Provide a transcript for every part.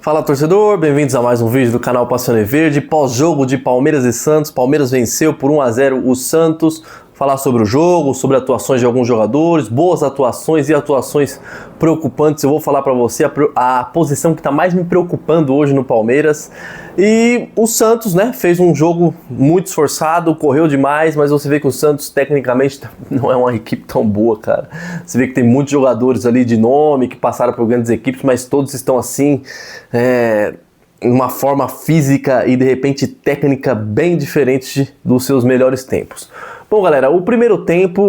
Fala torcedor, bem-vindos a mais um vídeo do canal Passione Verde. Pós-jogo de Palmeiras e Santos, Palmeiras venceu por 1-0 o Santos. Falar sobre o jogo, sobre atuações de alguns jogadores, boas atuações e atuações preocupantes. Eu vou falar para você a posição que está mais me preocupando hoje no Palmeiras. E o Santos, né, fez um jogo muito esforçado, correu demais, mas você vê que o Santos tecnicamente não é uma equipe tão boa, cara. Você vê que tem muitos jogadores ali de nome que passaram por grandes equipes, mas todos estão assim, uma forma física e de repente técnica bem diferente dos seus melhores tempos. Bom, galera, o primeiro tempo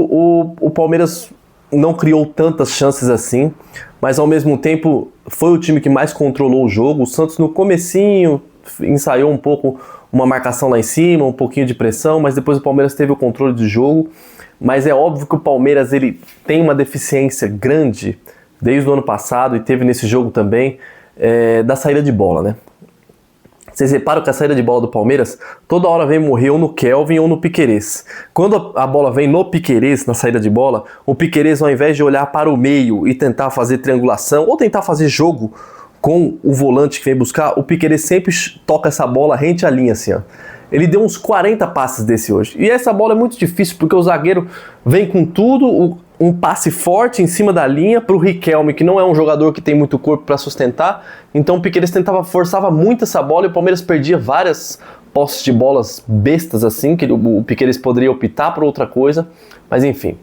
o Palmeiras não criou tantas chances assim, mas ao mesmo tempo foi o time que mais controlou o jogo. O Santos no comecinho ensaiou um pouco uma marcação lá em cima, um pouquinho de pressão, mas depois o Palmeiras teve o controle de jogo. Mas é óbvio que o Palmeiras ele tem uma deficiência grande desde o ano passado e teve nesse jogo também da saída de bola, né? Vocês reparam que a saída de bola do Palmeiras toda hora vem morrer ou no Kelvin ou no Piquerez. Quando a bola vem no Piquerez, na saída de bola, o Piquerez, ao invés de olhar para o meio e tentar fazer triangulação ou tentar fazer jogo com o volante que vem buscar, o Piquerez sempre toca essa bola rente à linha assim, ó. Ele deu uns 40 passes desse hoje. E essa bola é muito difícil porque o zagueiro vem com tudo, um passe forte em cima da linha para o Riquelme, que não é um jogador que tem muito corpo para sustentar. Então o Piquerez forçava muito essa bola e o Palmeiras perdia várias posses de bolas bestas assim, que o Piquerez poderia optar por outra coisa. Mas enfim,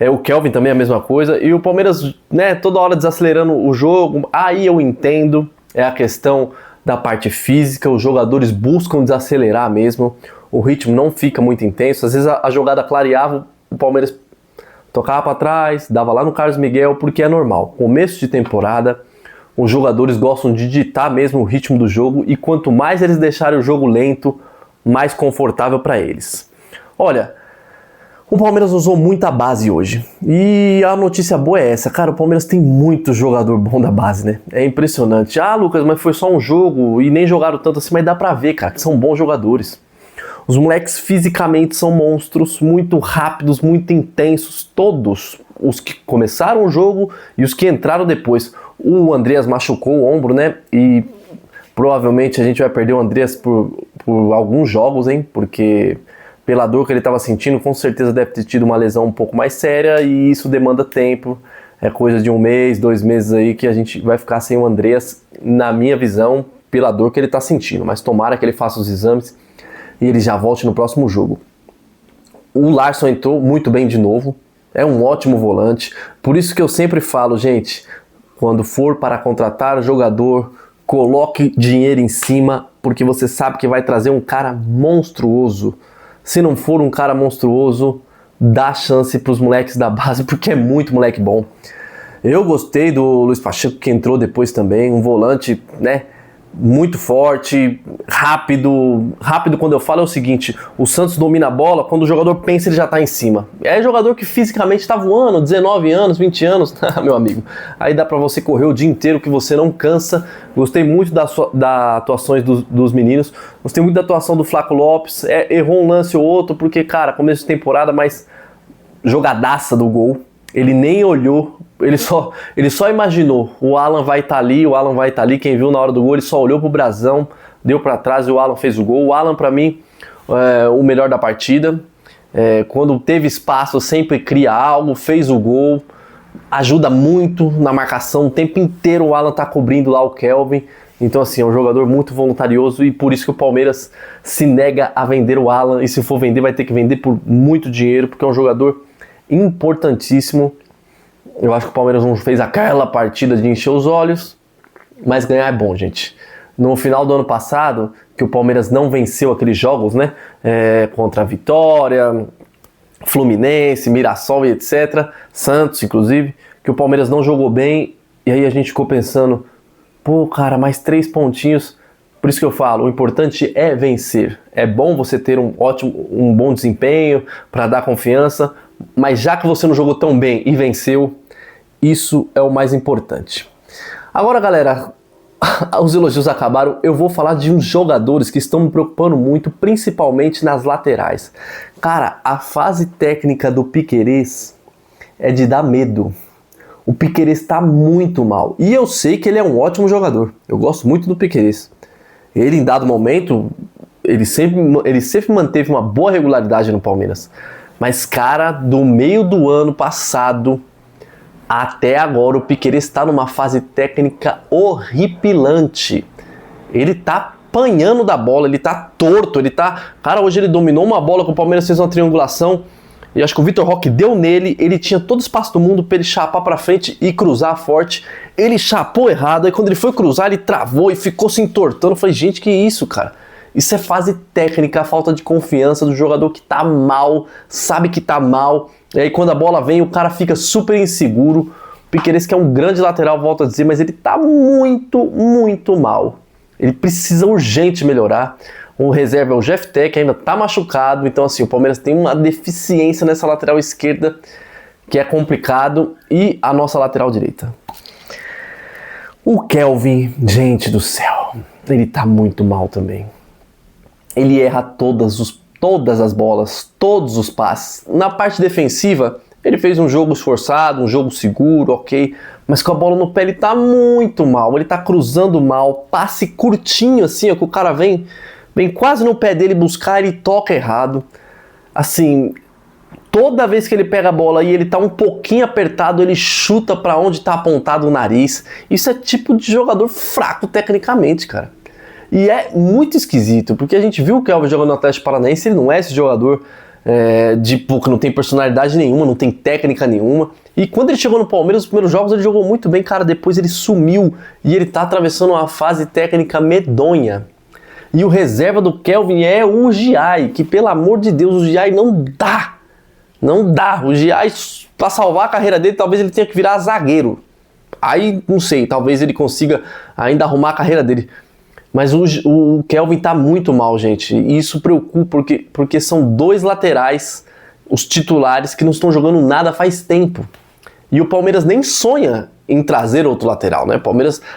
o Kelvin também é a mesma coisa. E o Palmeiras, né, toda hora desacelerando o jogo. Aí eu entendo, é a questão da parte física, os jogadores buscam desacelerar mesmo, o ritmo não fica muito intenso, às vezes a jogada clareava, o Palmeiras tocava para trás, dava lá no Carlos Miguel, porque é normal, começo de temporada, os jogadores gostam de ditar mesmo o ritmo do jogo e quanto mais eles deixarem o jogo lento, mais confortável para eles. Olha, o Palmeiras usou muita base hoje. E a notícia boa é essa, cara, o Palmeiras tem muito jogador bom da base, né? É impressionante. Ah, Lucas, mas foi só um jogo e nem jogaram tanto assim, mas dá pra ver, cara, que são bons jogadores. Os moleques fisicamente são monstros, muito rápidos, muito intensos, todos os que começaram o jogo e os que entraram depois. O Andreas machucou o ombro, né? E provavelmente a gente vai perder o Andreas por alguns jogos, hein? Porque pela dor que ele estava sentindo, com certeza deve ter tido uma lesão um pouco mais séria e isso demanda tempo. É coisa de 1 mês, 2 meses aí que a gente vai ficar sem o Andreas, na minha visão, pela dor que ele está sentindo. Mas tomara que ele faça os exames e ele já volte no próximo jogo. O Larsson entrou muito bem de novo, é um ótimo volante. Por isso que eu sempre falo, gente, quando for para contratar jogador, coloque dinheiro em cima, porque você sabe que vai trazer um cara monstruoso. Se não for um cara monstruoso, dá chance para os moleques da base, porque é muito moleque bom. Eu gostei do Luiz Pacheco, que entrou depois também, um volante, né, muito forte, rápido. Rápido, quando eu falo, é o seguinte, o Santos domina a bola, quando o jogador pensa, ele já está em cima. É jogador que fisicamente está voando, 19 anos, 20 anos, meu amigo. Aí dá para você correr o dia inteiro que você não cansa. Gostei muito das atuações dos meninos. Gostei muito da atuação do Flaco Lopes. Errou um lance ou outro, porque, cara, começo de temporada, mas jogadaça do gol. Ele nem olhou, ele só imaginou. O Alan vai estar ali, o Alan vai estar ali. Quem viu na hora do gol, ele só olhou pro brasão, deu para trás e o Alan fez o gol. O Alan, para mim, é o melhor da partida. Quando teve espaço, sempre cria algo, fez o gol. Ajuda muito na marcação, o tempo inteiro o Alan tá cobrindo lá o Kelvin. Então assim, é um jogador muito voluntarioso e por isso que o Palmeiras se nega a vender o Alan. E se for vender, vai ter que vender por muito dinheiro, porque é um jogador importantíssimo. Eu acho que o Palmeiras não fez aquela partida de encher os olhos, mas ganhar é bom, gente. No final do ano passado, que o Palmeiras não venceu aqueles jogos, né? Contra a Vitória, Fluminense, Mirassol e etc. Santos, inclusive, que o Palmeiras não jogou bem, e aí a gente ficou pensando, pô, cara, mais 3 pontinhos. Por isso que eu falo, o importante é vencer. É bom você ter um bom desempenho para dar confiança, mas já que você não jogou tão bem e venceu, isso é o mais importante. Agora, galera, os elogios acabaram, eu vou falar de uns jogadores que estão me preocupando muito, principalmente nas laterais. Cara, a fase técnica do Piquerez é de dar medo. O Piquerez está muito mal. E eu sei que ele é um ótimo jogador. Eu gosto muito do Piquerez. Ele, em dado momento, ele sempre manteve uma boa regularidade no Palmeiras. Mas, cara, do meio do ano passado até agora, o Piquerez está numa fase técnica horripilante. Ele tá apanhando da bola, ele tá torto, ele tá... Cara, hoje ele dominou uma bola que o Palmeiras fez uma triangulação. E acho que o Vitor Roque deu nele, ele tinha todo o espaço do mundo para ele chapar para frente e cruzar forte. Ele chapou errado, aí quando ele foi cruzar, ele travou e ficou se entortando. Eu falei, gente, que isso, cara? Isso é fase técnica, a falta de confiança do jogador que tá mal, sabe que tá mal. E aí quando a bola vem, o cara fica super inseguro. O Piquerez, que é um grande lateral, volto a dizer, mas ele tá muito, muito mal. Ele precisa urgente melhorar. O reserva é o Jeff Teck, que ainda tá machucado. Então, assim, o Palmeiras tem uma deficiência nessa lateral esquerda, que é complicado. E a nossa lateral direita. O Kelvin, gente do céu, ele tá muito mal também. Ele erra todas as bolas, todos os passes. Na parte defensiva, ele fez um jogo esforçado, um jogo seguro, ok. Mas com a bola no pé ele tá muito mal. Ele tá cruzando mal, passe curtinho assim, ó, que o cara vem quase no pé dele buscar, ele toca errado. Assim, toda vez que ele pega a bola e ele tá um pouquinho apertado, ele chuta pra onde tá apontado o nariz. Isso é tipo de jogador fraco tecnicamente, cara. E é muito esquisito, porque a gente viu o Kelvin jogando no Atlético Paranaense, ele não é esse jogador que não tem personalidade nenhuma, não tem técnica nenhuma. E quando ele chegou no Palmeiras, os primeiros jogos ele jogou muito bem, cara, depois ele sumiu e ele tá atravessando uma fase técnica medonha. E o reserva do Kelvin é o Giai, que pelo amor de Deus, o Giai não dá. Não dá. O Giai, pra salvar a carreira dele, talvez ele tenha que virar zagueiro. Aí, não sei, talvez ele consiga ainda arrumar a carreira dele. Mas o Kelvin tá muito mal, gente. E isso preocupa, porque são dois laterais, os titulares, que não estão jogando nada faz tempo. E o Palmeiras nem sonha em trazer outro lateral, né?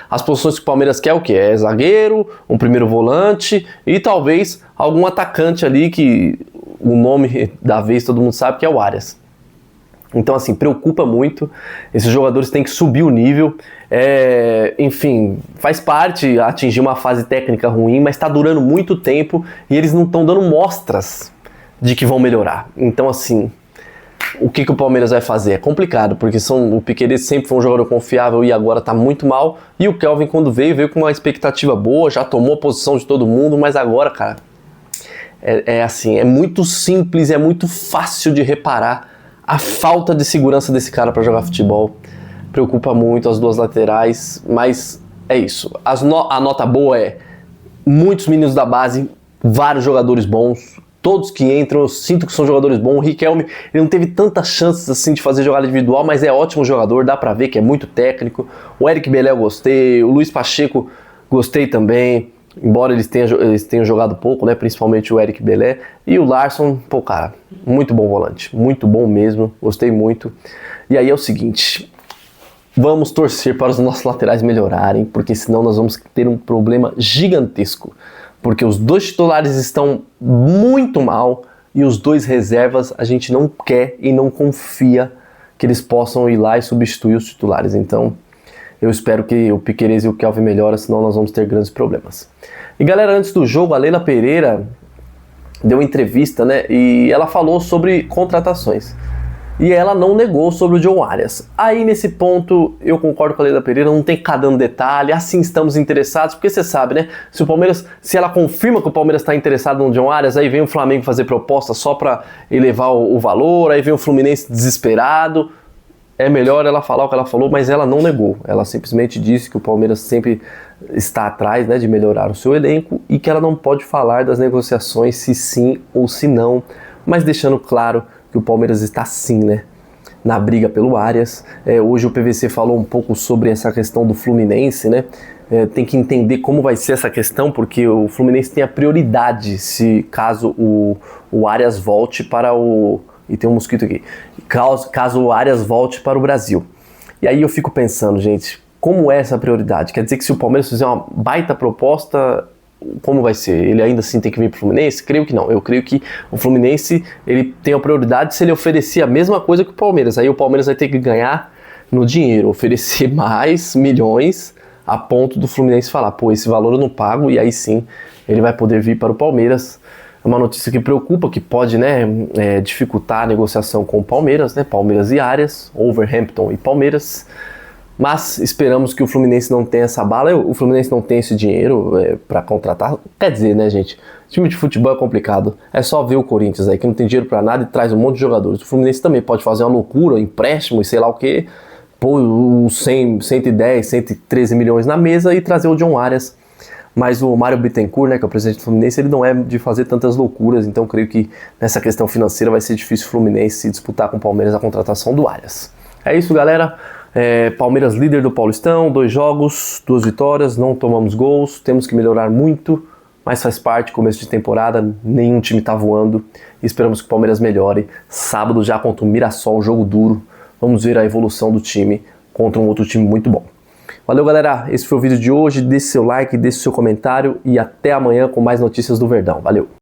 As posições que o Palmeiras quer é o quê? É zagueiro, um primeiro volante e talvez algum atacante ali que o nome da vez todo mundo sabe que é o Arias. Então, assim, preocupa muito. Esses jogadores têm que subir o nível. Enfim, faz parte atingir uma fase técnica ruim, mas está durando muito tempo e eles não estão dando mostras de que vão melhorar. Então, assim, o que o Palmeiras vai fazer? É complicado, porque o Piquerez sempre foi um jogador confiável e agora está muito mal. E o Kelvin, quando veio com uma expectativa boa, já tomou a posição de todo mundo, mas agora, cara, assim, é muito simples, é muito fácil de reparar a falta de segurança desse cara para jogar futebol. Preocupa muito as duas laterais, mas é isso. A nota boa é muitos meninos da base, vários jogadores bons, todos que entram eu sinto que são jogadores bons. O Riquelme, ele não teve tantas chances assim de fazer jogada individual, mas é ótimo jogador, dá pra ver que é muito técnico. O Eric Belé eu gostei, o Luiz Pacheco gostei também, embora eles tenham jogado pouco, né, principalmente o Eric Belé. E o Larsson, pô, cara, muito bom volante, muito bom mesmo, gostei muito. E aí é o seguinte, vamos torcer para os nossos laterais melhorarem, porque senão nós vamos ter um problema gigantesco. Porque os dois titulares estão muito mal e os dois reservas a gente não quer e não confia que eles possam ir lá e substituir os titulares. Então eu espero que o Piquerez e o Kelvin melhorem, senão nós vamos ter grandes problemas. E galera, antes do jogo, a Leila Pereira deu uma entrevista, né? E ela falou sobre contratações. E ela não negou sobre o John Arias. Aí nesse ponto eu concordo com a Leila Pereira, não tem que ficar dando detalhe, assim estamos interessados, porque você sabe, né? Se ela confirma que o Palmeiras está interessado no John Arias, aí vem o Flamengo fazer proposta só para elevar o valor, aí vem o Fluminense desesperado. É melhor ela falar o que ela falou, mas ela não negou. Ela simplesmente disse que o Palmeiras sempre está atrás, né, de melhorar o seu elenco e que ela não pode falar das negociações se sim ou se não, mas deixando claro que o Palmeiras está sim, né, na briga pelo Arias. Hoje o PVC falou um pouco sobre essa questão do Fluminense, né? Tem que entender como vai ser essa questão, porque o Fluminense tem a prioridade caso o Arias volte para o... E tem um mosquito aqui. Caso o Arias volte para o Brasil. E aí eu fico pensando, gente, como é essa prioridade? Quer dizer que se o Palmeiras fizer uma baita proposta, como vai ser? Ele ainda assim tem que vir para o Fluminense? Creio que não. Eu creio que o Fluminense ele tem a prioridade se ele oferecer a mesma coisa que o Palmeiras. Aí o Palmeiras vai ter que ganhar no dinheiro, oferecer mais milhões a ponto do Fluminense falar, pô, esse valor eu não pago, e aí sim ele vai poder vir para o Palmeiras. É uma notícia que preocupa, que pode, né, dificultar a negociação com o Palmeiras, né, Palmeiras e Arias, Wolverhampton e Palmeiras, mas esperamos que o Fluminense não tenha essa bala, o Fluminense não tem esse dinheiro para contratar, quer dizer, né, gente, time de futebol é complicado, é só ver o Corinthians aí, que não tem dinheiro para nada e traz um monte de jogadores. O Fluminense também pode fazer uma loucura, empréstimo e sei lá o que, pôr os 100, 110, 113 milhões na mesa e trazer o John Arias. Mas o Mário Bittencourt, né, que é o presidente do Fluminense, ele não é de fazer tantas loucuras, então creio que nessa questão financeira vai ser difícil o Fluminense disputar com o Palmeiras a contratação do Arias. É isso, galera. Palmeiras líder do Paulistão, 2 jogos, 2 vitórias, não tomamos gols, temos que melhorar muito, mas faz parte, começo de temporada, nenhum time tá voando, e esperamos que o Palmeiras melhore. Sábado já contra o Mirassol, jogo duro, vamos ver a evolução do time contra um outro time muito bom. Valeu, galera, esse foi o vídeo de hoje, deixe seu like, deixe seu comentário e até amanhã com mais notícias do Verdão. Valeu!